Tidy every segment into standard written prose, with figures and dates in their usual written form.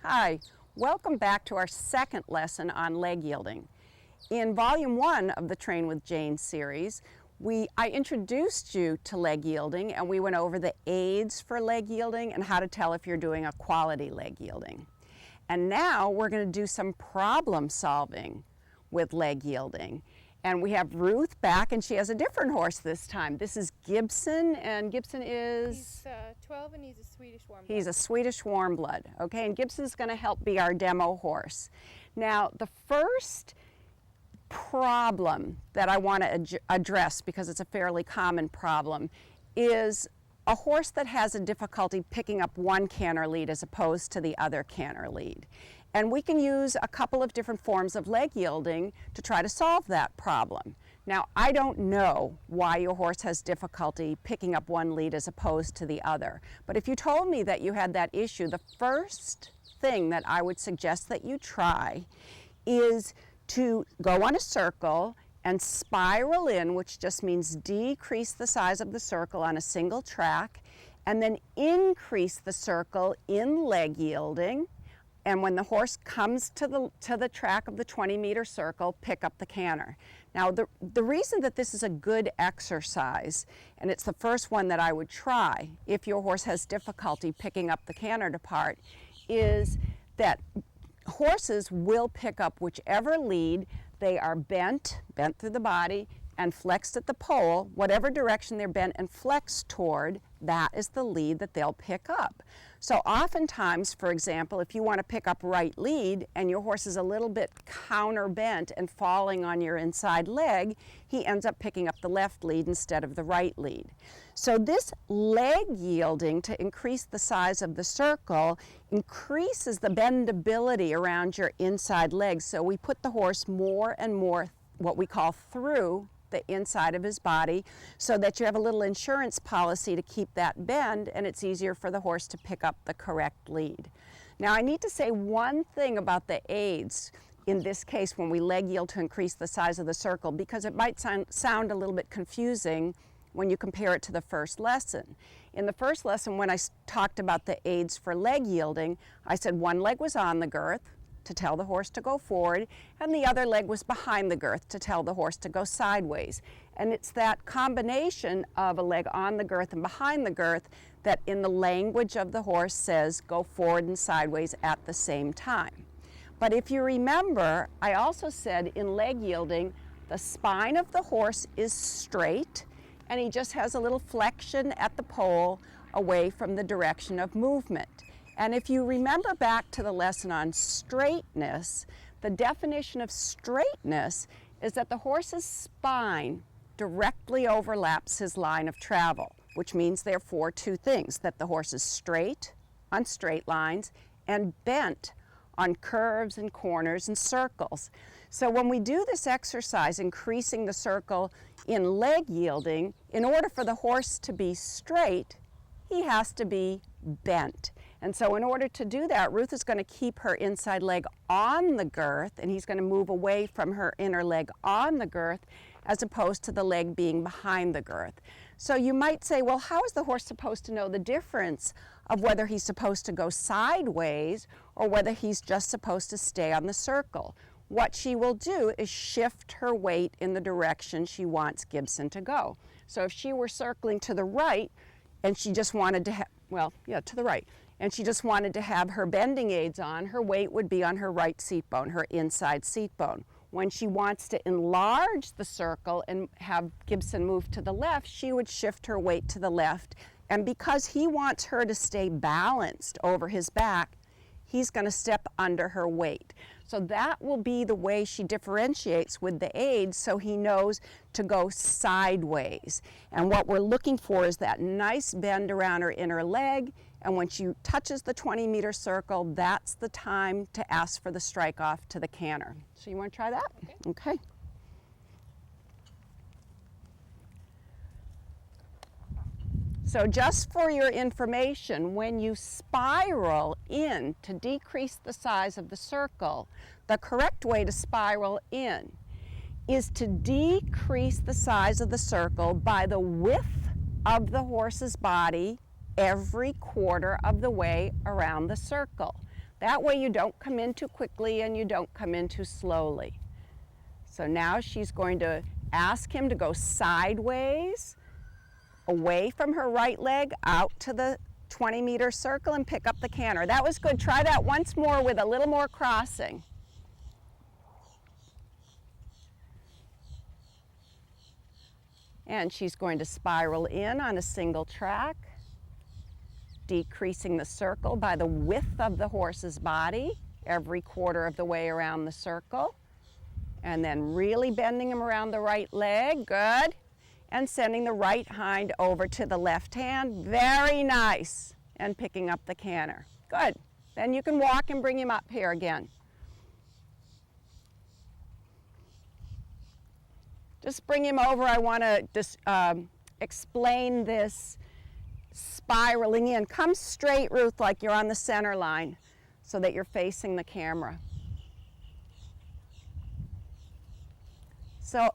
Hi, welcome back to our second lesson on leg yielding. In Volume 1 of the Train with Jane series, I introduced you to leg yielding and we went over the aids for leg yielding and how to tell if you're doing a quality leg yielding. And now we're going to do some problem solving with leg yielding. And we have Ruth back, and she has a different horse this time. This is Gibson, and Gibson is... He's 12 and he's a Swedish warm blood. He's a Swedish warm blood, okay? And Gibson's going to help be our demo horse. Now, the first problem that I want to address, because it's a fairly common problem, is a horse that has a difficulty picking up one canter lead as opposed to the other canter lead. And we can use a couple of different forms of leg yielding to try to solve that problem. Now, I don't know why your horse has difficulty picking up one lead as opposed to the other. But if you told me that you had that issue, the first thing that I would suggest that you try is to go on a circle and spiral in, which just means decrease the size of the circle on a single track, and then increase the circle in leg yielding. And when the horse comes to the track of the 20-meter circle, pick up the canter. Now, the reason that this is a good exercise, and it's the first one that I would try if your horse has difficulty picking up the canter to part, is that horses will pick up whichever lead they are bent through the body, and flexed at the pole. Whatever direction they're bent and flexed toward, that is the lead that they'll pick up. So oftentimes, for example, if you want to pick up right lead and your horse is a little bit counter bent and falling on your inside leg, he ends up picking up the left lead instead of the right lead. So this leg yielding to increase the size of the circle increases the bendability around your inside leg. So we put the horse more and more what we call through the inside of his body, so that you have a little insurance policy to keep that bend, and it's easier for the horse to pick up the correct lead. Now, I need to say one thing about the aids in this case when we leg yield to increase the size of the circle, because it might sound a little bit confusing when you compare it to the first lesson. In the first lesson, when I talked about the aids for leg yielding, I said one leg was on the girth to tell the horse to go forward, and the other leg was behind the girth to tell the horse to go sideways. And it's that combination of a leg on the girth and behind the girth that in the language of the horse says go forward and sideways at the same time. But if you remember, I also said in leg yielding, the spine of the horse is straight, and he just has a little flexion at the pole away from the direction of movement. And if you remember back to the lesson on straightness, the definition of straightness is that the horse's spine directly overlaps his line of travel, which means therefore two things, that the horse is straight on straight lines and bent on curves and corners and circles. So when we do this exercise, increasing the circle in leg yielding, in order for the horse to be straight, he has to be bent. And so in order to do that, Ruth is going to keep her inside leg on the girth, and he's going to move away from her inner leg on the girth, as opposed to the leg being behind the girth. So you might say, well, how is the horse supposed to know the difference of whether he's supposed to go sideways or whether he's just supposed to stay on the circle? What she will do is shift her weight in the direction she wants Gibson to go. So if she were circling to the right, and she just wanted to have, to the right, and she just wanted to have her bending aids on, her weight would be on her right seat bone, her inside seat bone. When she wants to enlarge the circle and have Gibson move to the left, she would shift her weight to the left. And because he wants her to stay balanced over his back, he's going to step under her weight. So that will be the way she differentiates with the aids, so he knows to go sideways. And what we're looking for is that nice bend around her inner leg, and when she touches the 20-meter circle, that's the time to ask for the strike off to the canter. So you want to try that? Okay. So just for your information, when you spiral in to decrease the size of the circle, the correct way to spiral in is to decrease the size of the circle by the width of the horse's body every quarter of the way around the circle. That way you don't come in too quickly and you don't come in too slowly. So now she's going to ask him to go sideways, away from her right leg, out to the 20-meter circle and pick up the canter. That was good. Try that once more with a little more crossing. And she's going to spiral in on a single track, decreasing the circle by the width of the horse's body, every quarter of the way around the circle. And then really bending him around the right leg, good. And sending the right hind over to the left hand, very nice. And picking up the canter, good. Then you can walk and bring him up here again. Just bring him over. I want to just explain this spiraling in. Come straight, Ruth, like you're on the center line so that you're facing the camera. So,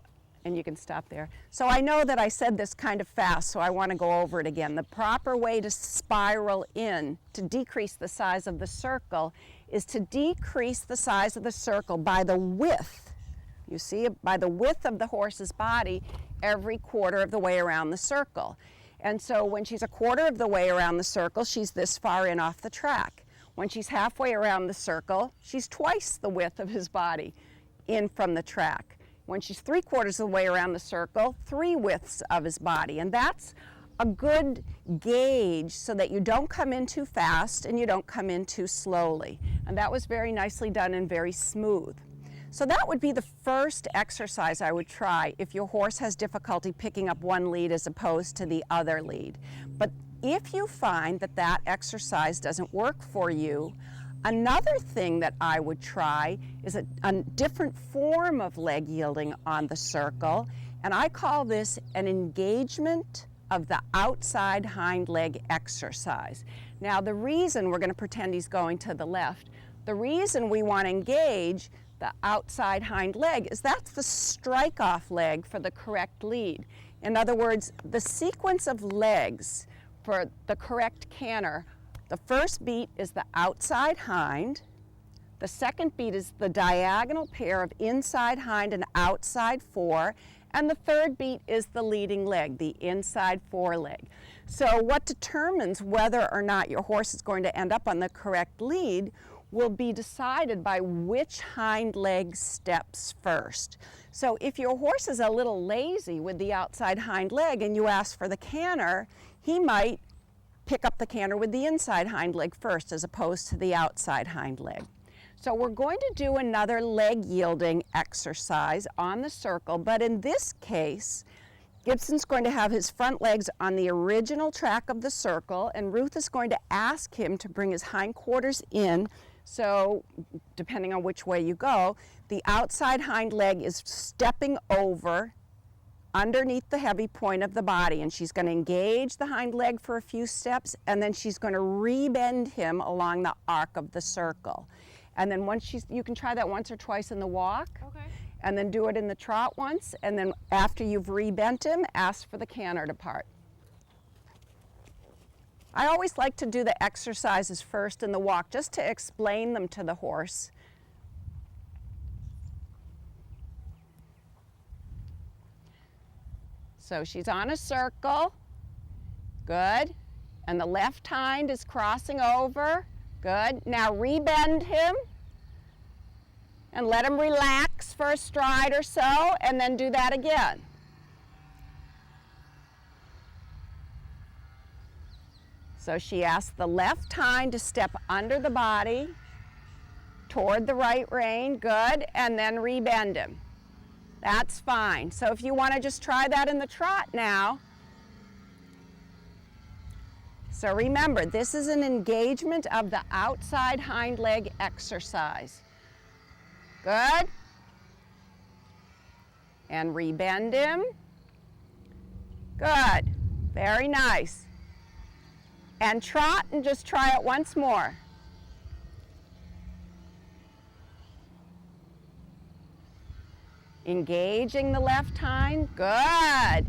and you can stop there. So I know that I said this kind of fast, so I want to go over it again. The proper way to spiral in, to decrease the size of the circle, is to decrease the size of the circle by the width. You see, by the width of the horse's body every quarter of the way around the circle. And so when she's a quarter of the way around the circle, she's this far in off the track. When she's halfway around the circle, she's twice the width of his body in from the track. When she's 3/4 of the way around the circle, 3 widths of his body. And that's a good gauge so that you don't come in too fast and you don't come in too slowly. And that was very nicely done and very smooth. So that would be the first exercise I would try if your horse has difficulty picking up one lead as opposed to the other lead. But if you find that that exercise doesn't work for you, another thing that I would try is a different form of leg yielding on the circle, and I call this an engagement of the outside hind leg exercise. Now the reason, we're going to pretend he's going to the left, the reason we want to engage the outside hind leg is that's the strike-off leg for the correct lead. In other words, the sequence of legs for the correct canter, the first beat is the outside hind, the second beat is the diagonal pair of inside hind and outside fore, and the third beat is the leading leg, the inside foreleg. So what determines whether or not your horse is going to end up on the correct lead will be decided by which hind leg steps first. So if your horse is a little lazy with the outside hind leg and you ask for the canter, he might pick up the canter with the inside hind leg first as opposed to the outside hind leg. So we're going to do another leg yielding exercise on the circle, but in this case, Gibson's going to have his front legs on the original track of the circle, and Ruth is going to ask him to bring his hindquarters in. So, depending on which way you go, the outside hind leg is stepping over underneath the heavy point of the body, and she's going to engage the hind leg for a few steps, and then she's going to rebend him along the arc of the circle. And then once you can try that once or twice in the walk, Okay. and then do it in the trot once, and then after you've rebent him, ask for the canter to part. I always like to do the exercises first in the walk just to explain them to the horse. So she's on a circle, good, and the left hind is crossing over, good. Now rebend him and let him relax for a stride or so, and then do that again. So she asks the left hind to step under the body toward the right rein, good, and then rebend him. That's fine. So if you want to just try that in the trot now. So remember, this is an engagement of the outside hind leg exercise. Good. And rebend him. Good. Very nice. And trot and just try it once more. Engaging the left hind. Good.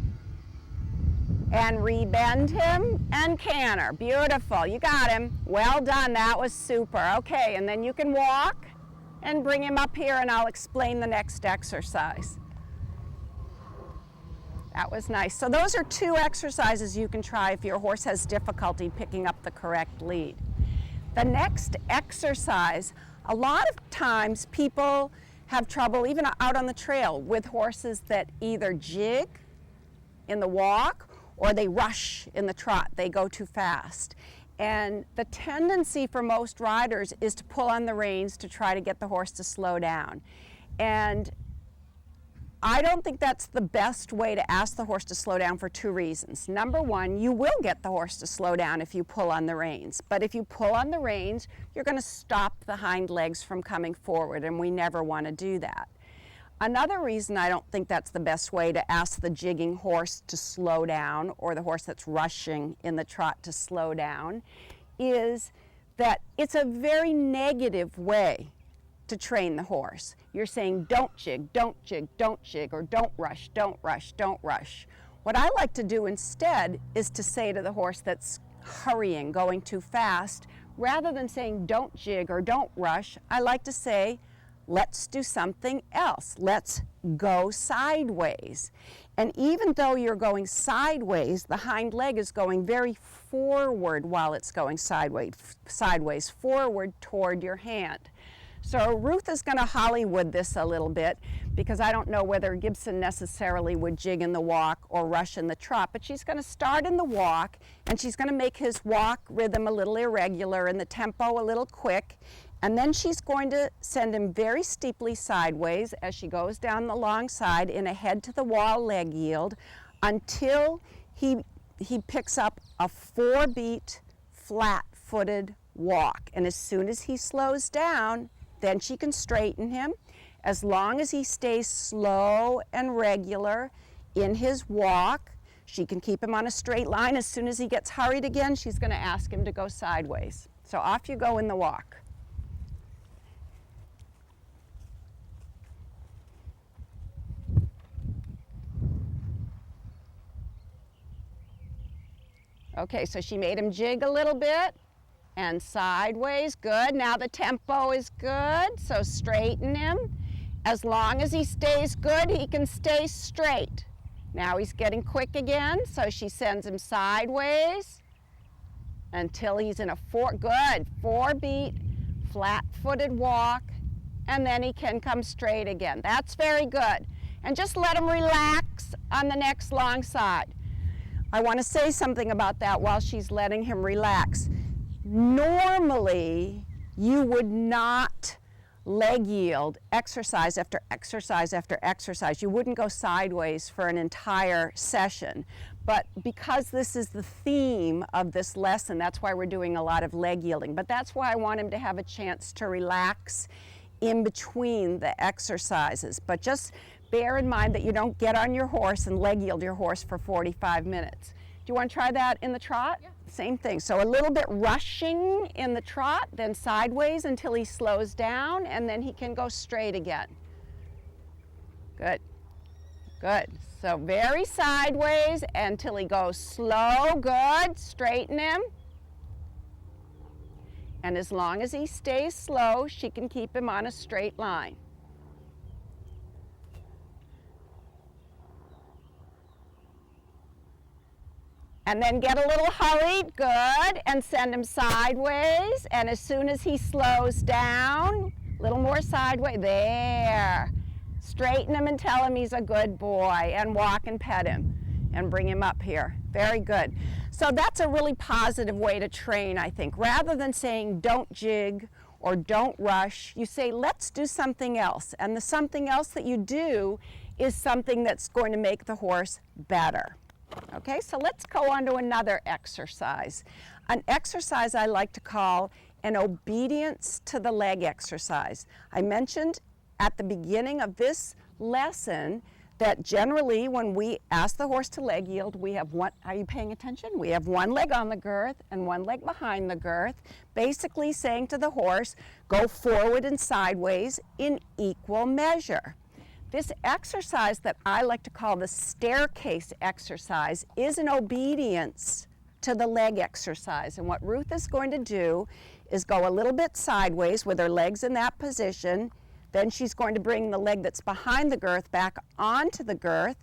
And rebend him and canter. Beautiful. You got him. Well done. That was super. Okay, and then you can walk and bring him up here and I'll explain the next exercise. That was nice. So those are 2 exercises you can try if your horse has difficulty picking up the correct lead. The next exercise, a lot of times people have trouble even out on the trail with horses that either jig in the walk or they rush in the trot. They go too fast. And the tendency for most riders is to pull on the reins to try to get the horse to slow down. And I don't think that's the best way to ask the horse to slow down for 2 reasons. Number 1, you will get the horse to slow down if you pull on the reins. But if you pull on the reins, you're going to stop the hind legs from coming forward, and we never want to do that. Another reason I don't think that's the best way to ask the jigging horse to slow down, or the horse that's rushing in the trot to slow down, is that it's a very negative way to train the horse. You're saying don't jig, don't jig, don't jig, or don't rush, don't rush, don't rush. What I like to do instead is to say to the horse that's hurrying, going too fast, rather than saying don't jig or don't rush, I like to say, let's do something else. Let's go sideways. And even though you're going sideways, the hind leg is going very forward while it's going sideways, forward toward your hand. So Ruth is going to Hollywood this a little bit because I don't know whether Gibson necessarily would jig in the walk or rush in the trot, but she's going to start in the walk and she's going to make his walk rhythm a little irregular and the tempo a little quick, and then she's going to send him very steeply sideways as she goes down the long side in a head to the wall leg yield until he picks up a 4-beat flat-footed walk. And as soon as he slows down, then she can straighten him. As long as he stays slow and regular in his walk, she can keep him on a straight line. As soon as he gets hurried again, she's going to ask him to go sideways. So off you go in the walk. Okay, so she made him jig a little bit. And sideways, good. Now the tempo is good, so straighten him. As long as he stays good, he can stay straight. Now he's getting quick again, so she sends him sideways until he's in a 4-beat, flat-footed walk, and then he can come straight again. That's very good. And just let him relax on the next long side. I want to say something about that while she's letting him relax. Normally, you would not leg yield exercise after exercise after exercise. You wouldn't go sideways for an entire session. But because this is the theme of this lesson, that's why we're doing a lot of leg yielding. But that's why I want him to have a chance to relax in between the exercises. But just bear in mind that you don't get on your horse and leg yield your horse for 45 minutes. Do you want to try that in the trot? Yeah. Same thing. So a little bit rushing in the trot, then sideways until he slows down, and then he can go straight again. Good. Good. So very sideways until he goes slow. Good. Straighten him. And as long as he stays slow, she can keep him on a straight line. And then get a little hurried, good, and send him sideways. And as soon as he slows down, a little more sideways, there. Straighten him and tell him he's a good boy, and walk and pet him and bring him up here. Very good. So that's a really positive way to train, I think. Rather than saying don't jig or don't rush, you say let's do something else. And the something else that you do is something that's going to make the horse better. Okay, so let's go on to another exercise. An exercise I like to call an obedience to the leg exercise. I mentioned at the beginning of this lesson that generally when we ask the horse to leg yield, we have one, are you paying attention? We have one leg on the girth and one leg behind the girth, basically saying to the horse, go forward and sideways in equal measure. This exercise that I like to call the staircase exercise is an obedience to the leg exercise. And what Ruth is going to do is go a little bit sideways with her legs in that position. Then she's going to bring the leg that's behind the girth back onto the girth.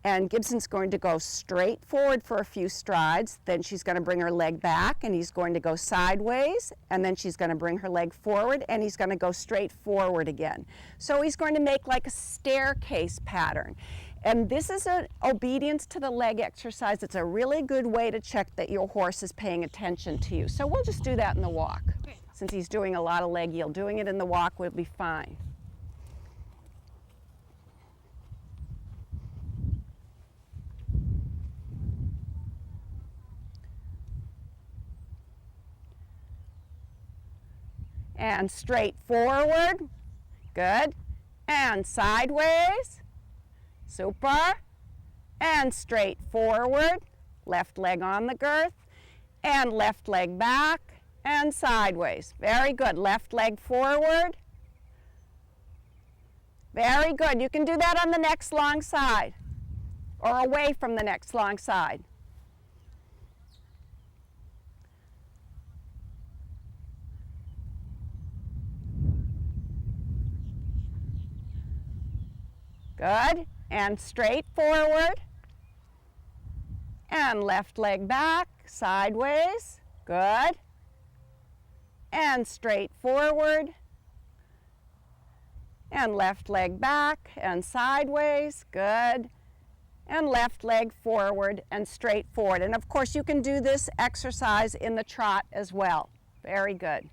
And Gibson's going to go straight forward for a few strides. Then she's going to bring her leg back, and he's going to go sideways. And then she's going to bring her leg forward, and he's going to go straight forward again. So he's going to make like a staircase pattern. And this is an obedience to the leg exercise. It's a really good way to check that your horse is paying attention to you. So we'll just do that in the walk. Okay. Since he's doing a lot of leg yield, doing it in the walk will be fine. And straight forward, good, and sideways, super, and straight forward, left leg on the girth, and left leg back, and sideways, very good, left leg forward, very good, you can do that on the next long side, or away from the next long side. Good, and straight forward, and left leg back, sideways, good, and straight forward, and left leg back, and sideways, good, and left leg forward and straight forward. And of course you can do this exercise in the trot as well. Very good.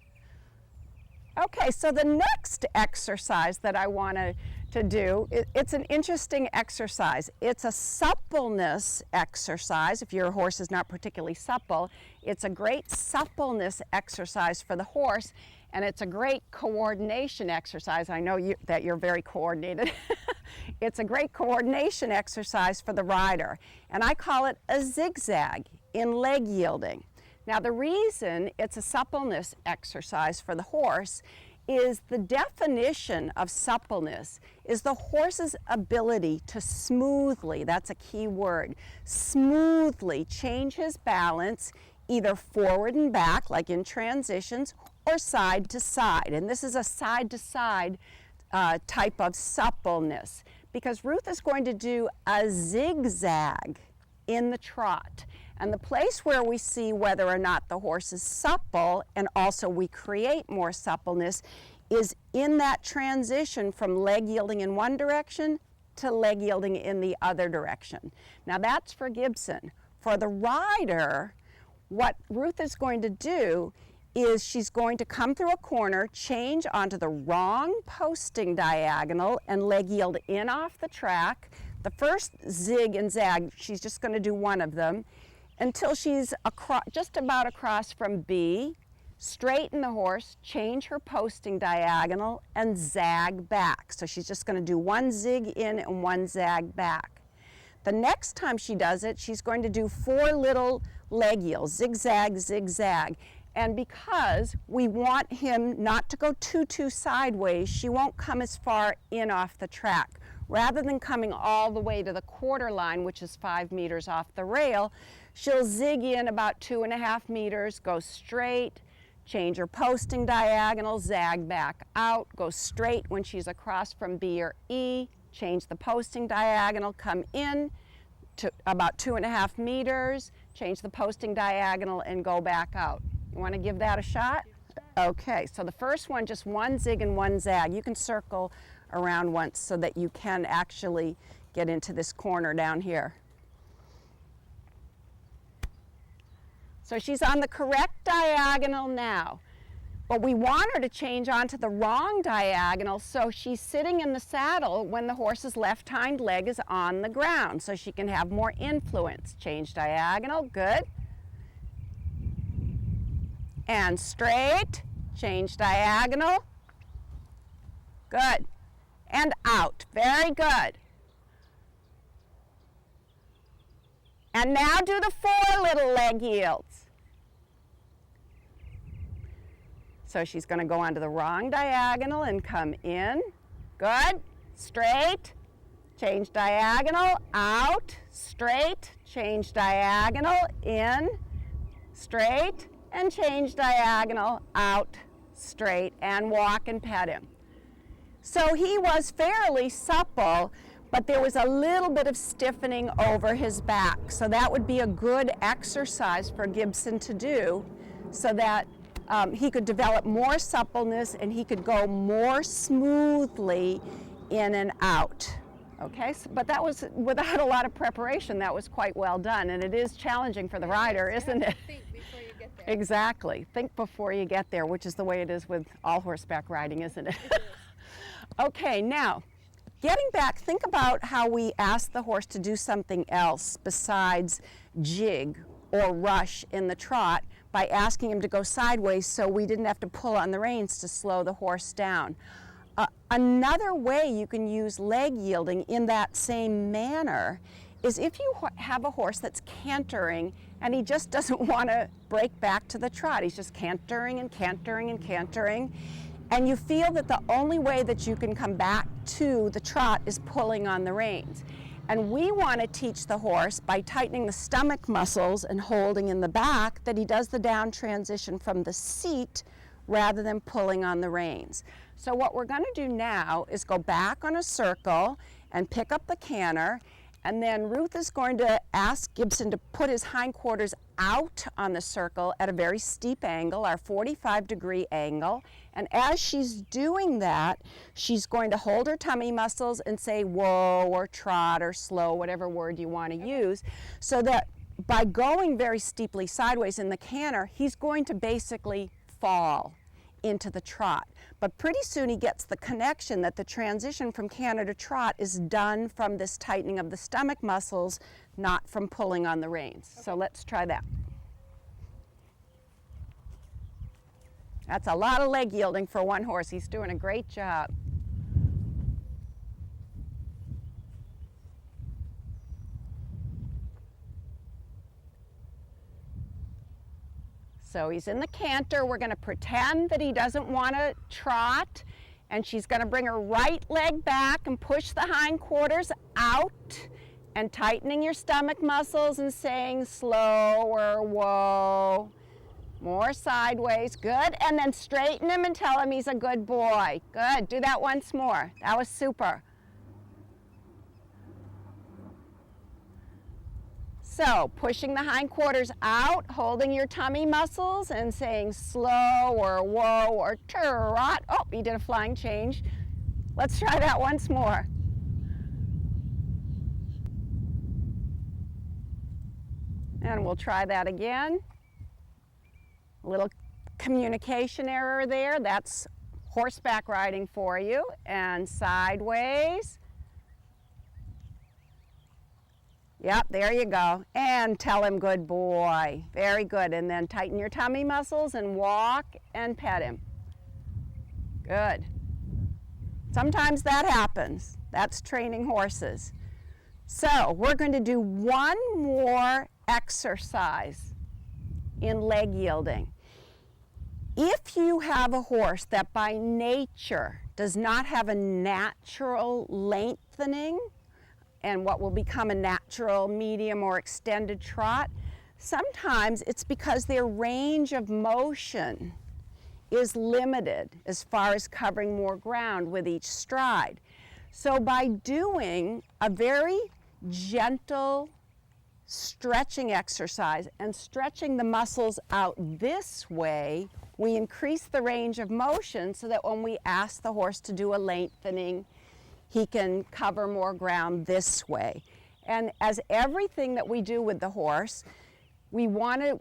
Okay, so the next exercise that I want to do, it's an interesting exercise. It's a suppleness exercise. If your horse is not particularly supple, it's a great suppleness exercise for the horse, and it's a great coordination exercise. I know that you're very coordinated. It's a great coordination exercise for the rider, and I call it a zigzag in leg yielding. Now the reason it's a suppleness exercise for the horse is the definition of suppleness is the horse's ability to smoothly, that's a key word, smoothly change his balance either forward and back like in transitions or side to side. And this is a side to side type of suppleness because Ruth is going to do a zigzag in the trot. And the place where we see whether or not the horse is supple and also we create more suppleness is in that transition from leg yielding in one direction to leg yielding in the other direction. Now that's for Gibson. For the rider, what Ruth is going to do is she's going to come through a corner, change onto the wrong posting diagonal and leg yield in off the track. The first zig and zag, she's just going to do one of them until she's just about across from B, straighten the horse, change her posting diagonal, and zag back. So she's just going to do one zig in and one zag back. The next time she does it, she's going to do 4 little leg yields, zigzag, zigzag. And because we want him not to go too sideways, she won't come as far in off the track. Rather than coming all the way to the quarter line, which is 5 meters off the rail, she'll zig in about 2.5 meters, go straight, change her posting diagonal, zag back out, go straight when she's across from B or E, change the posting diagonal, come in to about 2.5 meters, change the posting diagonal and go back out. You want to give that a shot? Okay, so the first one, just one zig and one zag. You can circle around once so that you can actually get into this corner down here. So she's on the correct diagonal now, but we want her to change onto the wrong diagonal so she's sitting in the saddle when the horse's left hind leg is on the ground so she can have more influence. Change diagonal, good. And straight, change diagonal, good. And out, very good. And now do the 4 little leg yields. So she's going to go onto the wrong diagonal and come in. Good. Straight. change diagonal, out, straight, change diagonal, in, straight, and change diagonal, out, straight, and walk and pet him. So he was fairly supple, but there was a little bit of stiffening over his back. So that would be a good exercise for Gibson to do so that he could develop more suppleness and he could go more smoothly in and out. Okay, so, but that was without a lot of preparation. That was quite well done, and it is challenging for the rider, isn't it? Think before you get there. Exactly. Think before you get there, which is the way it is with all horseback riding, isn't it? It is. Okay, now, getting back, think about how we asked the horse to do something else besides jig or rush in the trot by asking him to go sideways so we didn't have to pull on the reins to slow the horse down. Another way you can use leg yielding in that same manner is if you have a horse that's cantering and he just doesn't want to break back to the trot. He's just cantering and cantering and cantering. And you feel that the only way that you can come back to the trot is pulling on the reins. And we want to teach the horse by tightening the stomach muscles and holding in the back that he does the down transition from the seat rather than pulling on the reins. So what we're going to do now is go back on a circle and pick up the canter, and then Ruth is going to ask Gibson to put his hindquarters out on the circle at a very steep angle, our 45-degree angle. And as she's doing that, she's going to hold her tummy muscles and say whoa or trot or slow, whatever word you want to use, so that by going very steeply sideways in the canter, he's going to basically fall into the trot. But pretty soon he gets the connection that the transition from canter to trot is done from this tightening of the stomach muscles, not from pulling on the reins. Okay. So let's try that. That's a lot of leg yielding for one horse. He's doing a great job. So he's in the canter. We're going to pretend that he doesn't want to trot, and she's going to bring her right leg back and push the hindquarters out and tightening your stomach muscles and saying slow or whoa. More sideways. Good. And then straighten him and tell him he's a good boy. Good. Do that once more. That was super. So, pushing the hindquarters out, holding your tummy muscles and saying slow or whoa or trot. Oh, he did a flying change. Let's try that once more. And we'll try that again. A little communication error there. That's horseback riding for you. And sideways. Yep, there you go. And tell him good boy. Very good. And then tighten your tummy muscles and walk and pet him. Good. Sometimes that happens. That's training horses. So we're going to do one more exercise in leg yielding. If you have a horse that by nature does not have a natural lengthening, and what will become a natural, medium, or extended trot, sometimes it's because their range of motion is limited as far as covering more ground with each stride. So by doing a very gentle stretching exercise and stretching the muscles out this way, we increase the range of motion so that when we ask the horse to do a lengthening, he can cover more ground this way. And as everything that we do with the horse, we want to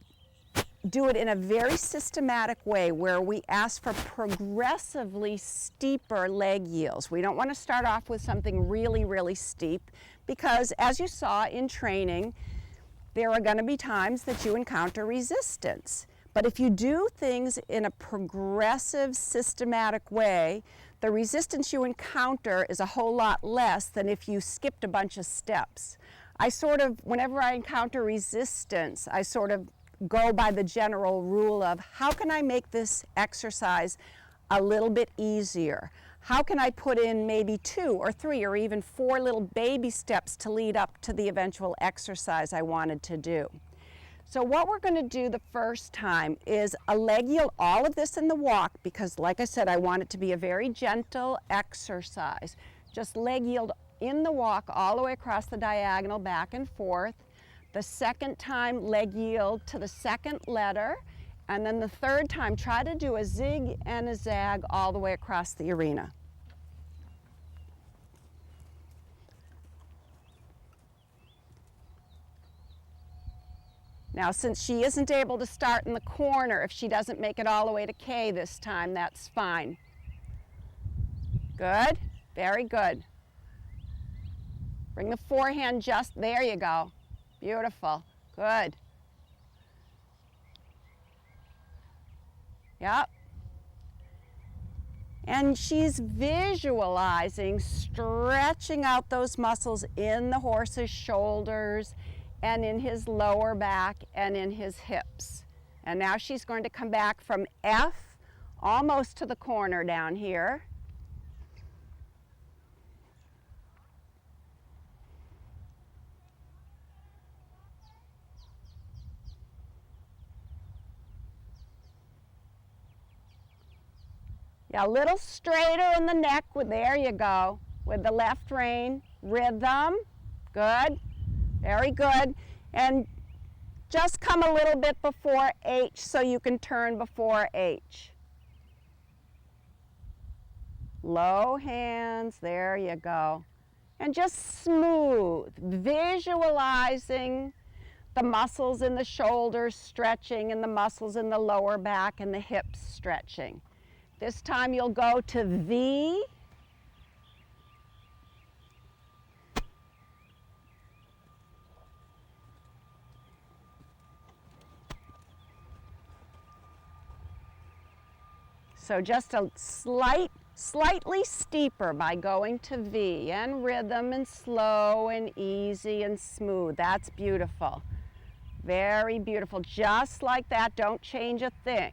do it in a very systematic way where we ask for progressively steeper leg yields. We don't want to start off with something really, really steep because, as you saw in training, there are going to be times that you encounter resistance. But if you do things in a progressive, systematic way, the resistance you encounter is a whole lot less than if you skipped a bunch of steps. Whenever I encounter resistance, I sort of go by the general rule of how can I make this exercise a little bit easier? How can I put in maybe 2 or 3 or even 4 little baby steps to lead up to the eventual exercise I wanted to do? So what we're going to do the first time is a leg yield, all of this in the walk, because like I said, I want it to be a very gentle exercise. Just leg yield in the walk all the way across the diagonal, back and forth. The second time, leg yield to the second letter. And then the third time, try to do a zig and a zag all the way across the arena. Now, since she isn't able to start in the corner, if she doesn't make it all the way to K this time, that's fine. Good, very good. Bring the forehand just, there you go. Beautiful, good. Yep. And she's visualizing, stretching out those muscles in the horse's shoulders and in his lower back and in his hips. And now she's going to come back from F almost to the corner down here. Yeah, a little straighter in the neck, there you go, with the left rein, rhythm, good. Very good. And just come a little bit before H so you can turn before H. Low hands, there you go. And just smooth, visualizing the muscles in the shoulders stretching and the muscles in the lower back and the hips stretching. This time you'll go to V. So just a slightly steeper by going to V, and rhythm and slow and easy and smooth. That's beautiful. Very beautiful. Just like that, don't change a thing.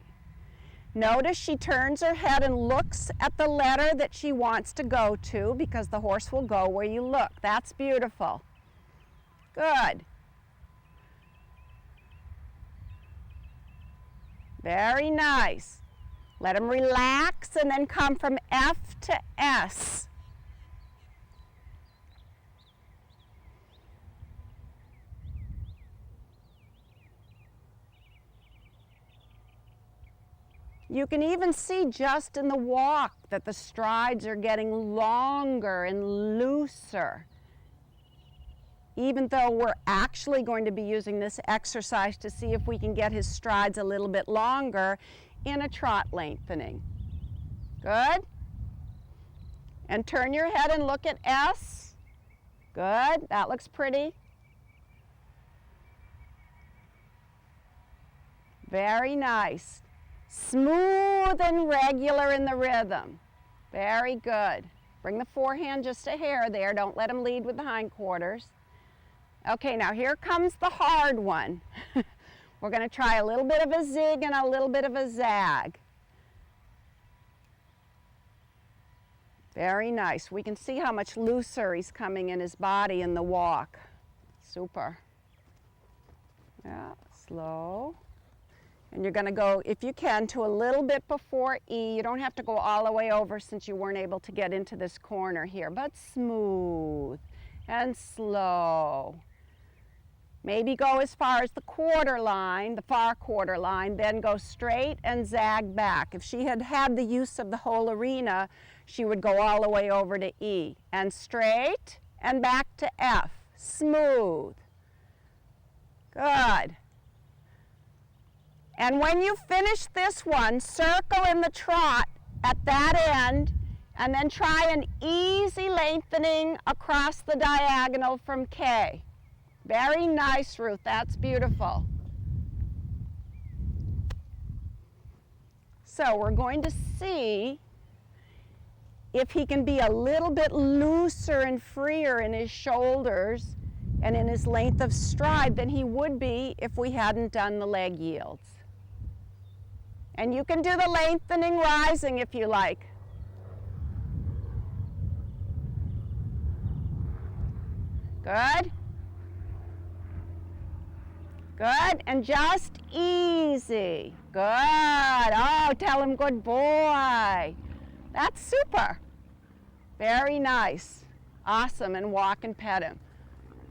Notice she turns her head and looks at the letter that she wants to go to, because the horse will go where you look. That's beautiful. Good. Very nice. Let him relax and then come from F to S. You can even see just in the walk that the strides are getting longer and looser, even though we're actually going to be using this exercise to see if we can get his strides a little bit longer in a trot lengthening. Good. And turn your head and look at S. Good. That looks pretty. Very nice. Smooth and regular in the rhythm. Very good. Bring the forehand just a hair there. Don't let him lead with the hindquarters. Okay, now here comes the hard one. We're going to try a little bit of a zig and a little bit of a zag. Very nice. We can see how much looser he's coming in his body in the walk. Super. Yeah, slow. And you're going to go, if you can, to a little bit before E. You don't have to go all the way over since you weren't able to get into this corner here, but smooth and slow. Maybe go as far as the quarter line, the far quarter line, then go straight and zag back. If she had had the use of the whole arena, she would go all the way over to E. And straight and back to F. Smooth. Good. And when you finish this one, circle in the trot at that end, and then try an easy lengthening across the diagonal from K. Very nice, Ruth. That's beautiful. So we're going to see if he can be a little bit looser and freer in his shoulders and in his length of stride than he would be if we hadn't done the leg yields. And you can do the lengthening rising if you like. Good. Good, and just easy. Good. Oh, tell him good boy. That's super. Very nice. Awesome, and walk and pet him.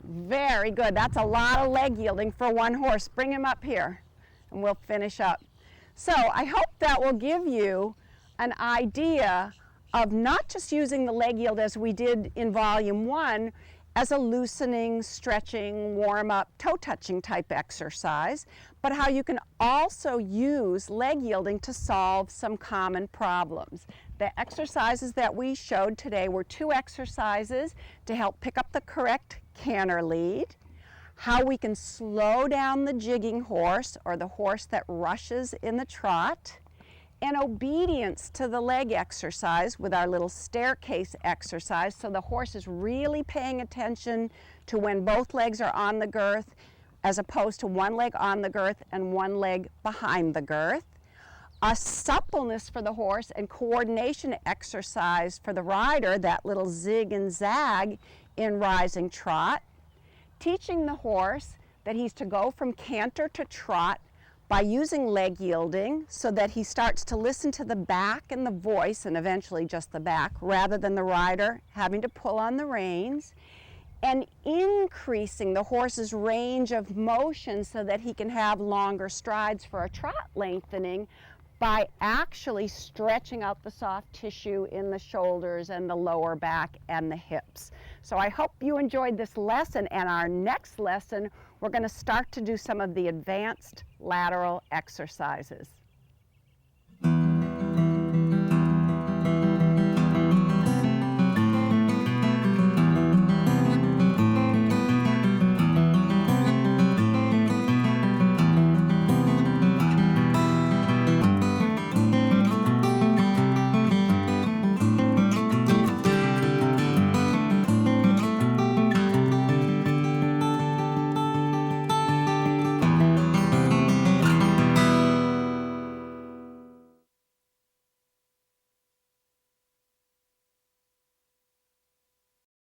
Very good. That's a lot of leg yielding for one horse. Bring him up here and we'll finish up. So I hope that will give you an idea of not just using the leg yield as we did in volume 1 as a loosening, stretching, warm-up, toe-touching type exercise, but how you can also use leg yielding to solve some common problems. The exercises that we showed today were 2 exercises to help pick up the correct canter lead, how we can slow down the jigging horse or the horse that rushes in the trot, and obedience to the leg exercise with our little staircase exercise, so the horse is really paying attention to when both legs are on the girth as opposed to one leg on the girth and one leg behind the girth. A suppleness for the horse and coordination exercise for the rider, that little zig and zag in rising trot. Teaching the horse that he's to go from canter to trot by using leg yielding so that he starts to listen to the back and the voice, and eventually just the back, rather than the rider having to pull on the reins, and increasing the horse's range of motion so that he can have longer strides for a trot lengthening by actually stretching out the soft tissue in the shoulders and the lower back and the hips. So I hope you enjoyed this lesson, and our next lesson we're going to start to do some of the advanced lateral exercises.